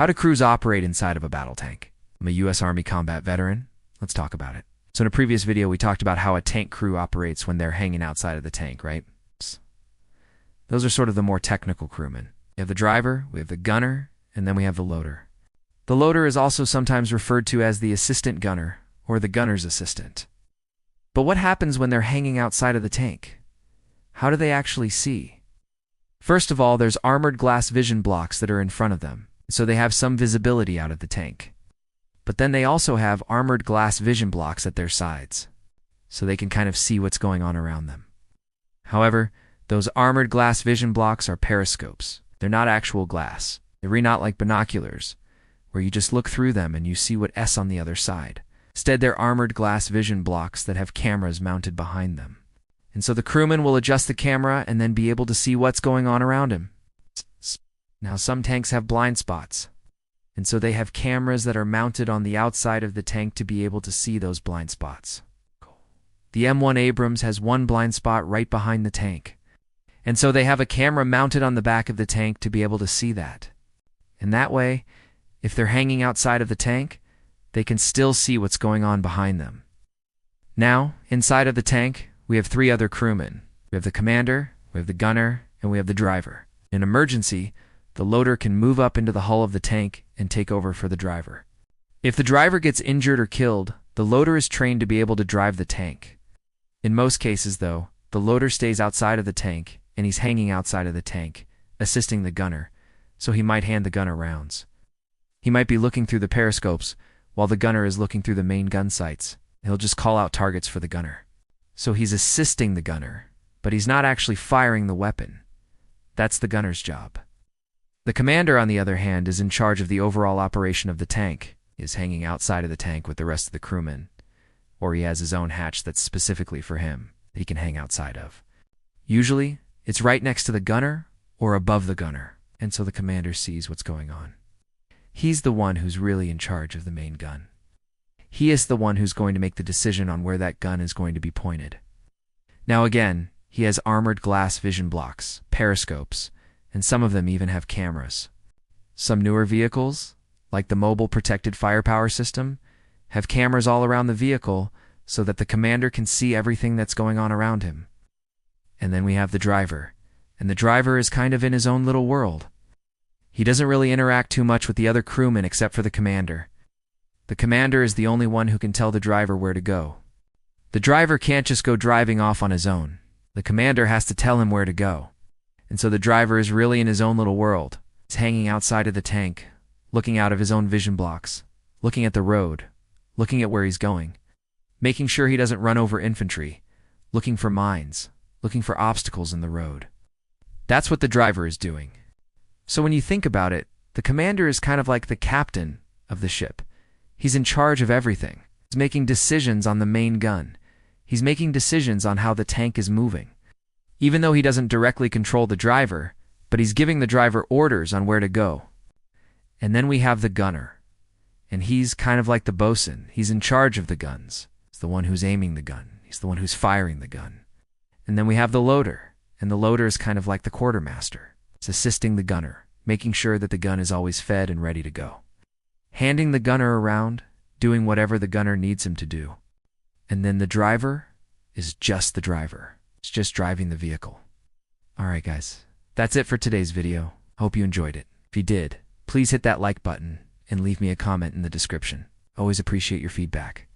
How do crews operate inside of a battle tank? I'm a U.S. Army combat veteran. Let's talk about it. So in a previous video, we talked about how a tank crew operates when they're hanging outside of the tank, right? Those are sort of the more technical crewmen. We have the driver, we have the gunner, and then we have the loader. The loader is also sometimes referred to as the assistant gunner or the gunner's assistant. But what happens when they're hanging outside of the tank? How do they actually see? First of all, there's armored glass vision blocks that are in front of them, so they have some visibility out of the tank. But then they also have armored glass vision blocks at their sides, so they can kind of see what's going on around them. However, those armored glass vision blocks are periscopes. They're not actual glass. They're not like binoculars, where you just look through them and you see what's on the other side. Instead, they're armored glass vision blocks that have cameras mounted behind them. And so the crewman will adjust the camera and then be able to see what's going on around him. Now, some tanks have blind spots, and so they have cameras that are mounted on the outside of the tank to be able to see those blind spots. The M1 Abrams has one blind spot right behind the tank, and so they have a camera mounted on the back of the tank to be able to see that. And that way, if they're hanging outside of the tank, they can still see what's going on behind them. Now, inside of the tank, we have three other crewmen. We have the commander, we have the gunner, and we have the driver. In an emergency, the loader can move up into the hull of the tank and take over for the driver. If the driver gets injured or killed, the loader is trained to be able to drive the tank. In most cases, though, the loader stays outside of the tank, and he's hanging outside of the tank, assisting the gunner, so he might hand the gunner rounds. He might be looking through the periscopes, while the gunner is looking through the main gun sights. He'll just call out targets for the gunner. So he's assisting the gunner, but he's not actually firing the weapon. That's the gunner's job. The commander, on the other hand, is in charge of the overall operation of the tank. He is hanging outside of the tank with the rest of the crewmen, or he has his own hatch that's specifically for him that he can hang outside of. Usually, it's right next to the gunner or above the gunner, and so the commander sees what's going on. He's the one who's really in charge of the main gun. He is the one who's going to make the decision on where that gun is going to be pointed. Now again, he has armored glass vision blocks, periscopes, and some of them even have cameras. Some newer vehicles, like the Mobile Protected Firepower System, have cameras all around the vehicle so that the commander can see everything that's going on around him. And then we have the driver, and the driver is kind of in his own little world. He doesn't really interact too much with the other crewmen except for the commander. The commander is the only one who can tell the driver where to go. The driver can't just go driving off on his own. The commander has to tell him where to go. And so the driver is really in his own little world. He's hanging outside of the tank, looking out of his own vision blocks, looking at the road, looking at where he's going, making sure he doesn't run over infantry, looking for mines, looking for obstacles in the road. That's what the driver is doing. So when you think about it, the commander is kind of like the captain of the ship. He's in charge of everything. He's making decisions on the main gun. He's making decisions on how the tank is moving. Even though he doesn't directly control the driver, but he's giving the driver orders on where to go. And then we have the gunner. And he's kind of like the bosun. He's in charge of the guns. He's the one who's aiming the gun. He's the one who's firing the gun. And then we have the loader. And the loader is kind of like the quartermaster. It's assisting the gunner, making sure that the gun is always fed and ready to go. Handing the gunner around, doing whatever the gunner needs him to do. And then the driver is just the driver. It's just driving the vehicle. Alright guys, that's it for today's video. Hope you enjoyed it. If you did, please hit that like button and leave me a comment in the description. Always appreciate your feedback.